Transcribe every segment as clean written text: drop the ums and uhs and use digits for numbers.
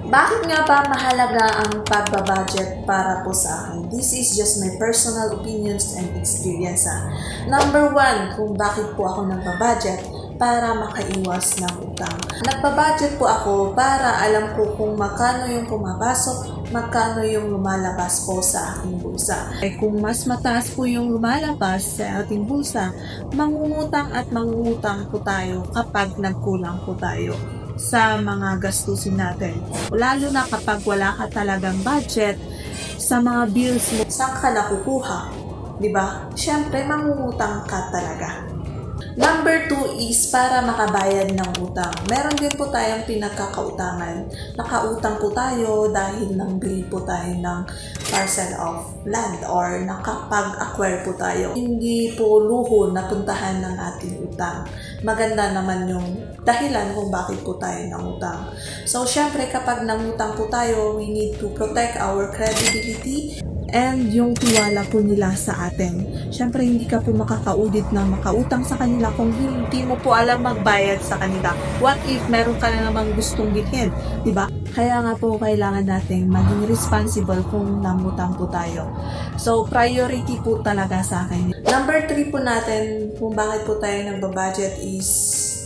Bakit nga ba mahalaga ang pagbabudget para po sa akin? This is just my personal opinions and experience. Number one, kung bakit po ako nagbabudget, para makaiwas ng utang. Nagbabudget po ako para alam ko kung magkano yung pumapasok, magkano yung lumalabas po sa aking bulsa. Kung mas mataas po yung lumalabas sa ating bulsa, mangungutang at mangungutang po tayo kapag nagkulang po tayo sa mga gastusin natin. Lalo na kapag wala ka talagang budget sa mga bills mo, saan ka nakukuha? Diba? Siyempre, mangungutang ka talaga. Number 2 is para makabayad ng utang. Meron din po tayong pinagkakautangan. Nakautang po tayo dahil nang bili po tayo ng parcel of land or nakapag-acquire po tayo. Hindi po luho na puntahan ng ating utang. Maganda naman yung dahilan kung bakit po tayo nangutang. So, syempre kapag nangutang po tayo, we need to protect our credibility and yung tiwala po nila sa atin. Siyempre, hindi ka po makakaudit na makautang sa kanila kung hindi mo po alam magbayad sa kanila. What if meron ka na namang gustong bilhin? Diba? Kaya nga po, kailangan natin maging responsible kung nangutang po tayo. So, priority po talaga sa akin. Number 3 po natin kung bakit po tayo nagbabudget is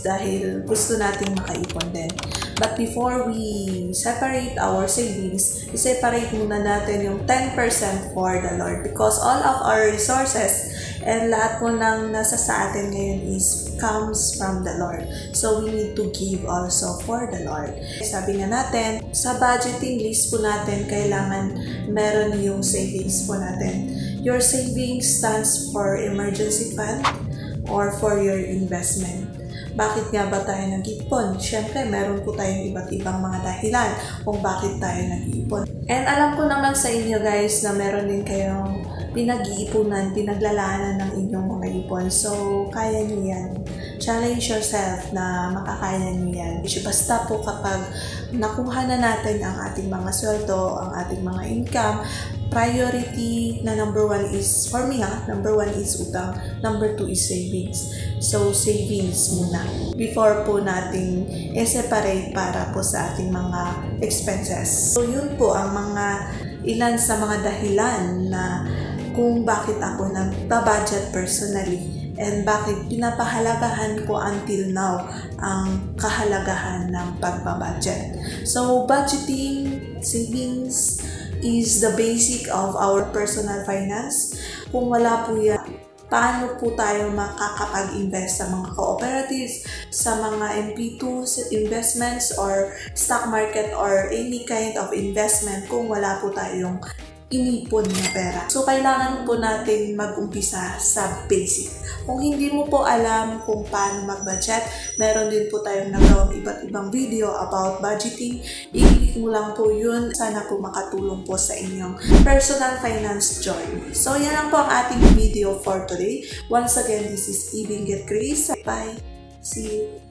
dahil gusto nating makaipon din. But before we separate our savings, i-separate muna natin yung 10% for the Lord because all of our resources and lahat po ng nasa sa atin ngayon is comes from the Lord. So we need to give also for the Lord. Sabi nga natin, sa budgeting list po natin, kailangan meron yung savings po natin. Your savings stands for emergency fund or for your investment. Bakit nga ba tayo nag-iipon? Siyempre, meron po tayong iba't ibang mga dahilan kung bakit tayo nag-iipon. And alam ko naman sa inyo guys na meron din kayong pinag-iipunan, pinaglalaanan ng inyong mga ipon. So, kaya nyo yan. Challenge yourself na makakaya nyo yan. Basta po kapag nakuha na natin ang ating mga sweldo, ang ating mga income, priority na number 1 is, for me number 1 is utang, number 2 is savings. So, savings muna before po nating i-separate para po sa ating mga expenses. So, yun po ang mga ilan sa mga dahilan na kung bakit ako nag-budget personally and bakit pinapahalagahan ko until now ang kahalagahan ng pagbabudget. So, budgeting, savings, is the basic of our personal finance. Kung wala po yan, paano po tayo makakapag-invest sa mga cooperatives, sa mga MP2 investments or stock market or any kind of investment kung wala po tayong inipon na pera. So, kailangan po natin mag-umpisa sa basic. Kung hindi mo po alam kung paano mag-budget, meron din po tayong nagawang iba't ibang video about budgeting. I-click mo lang po yun. Sana po makatulong po sa inyong personal finance journey. So, yan lang po ang ating video for today. Once again, this is Ibinget Grace. Bye! See you!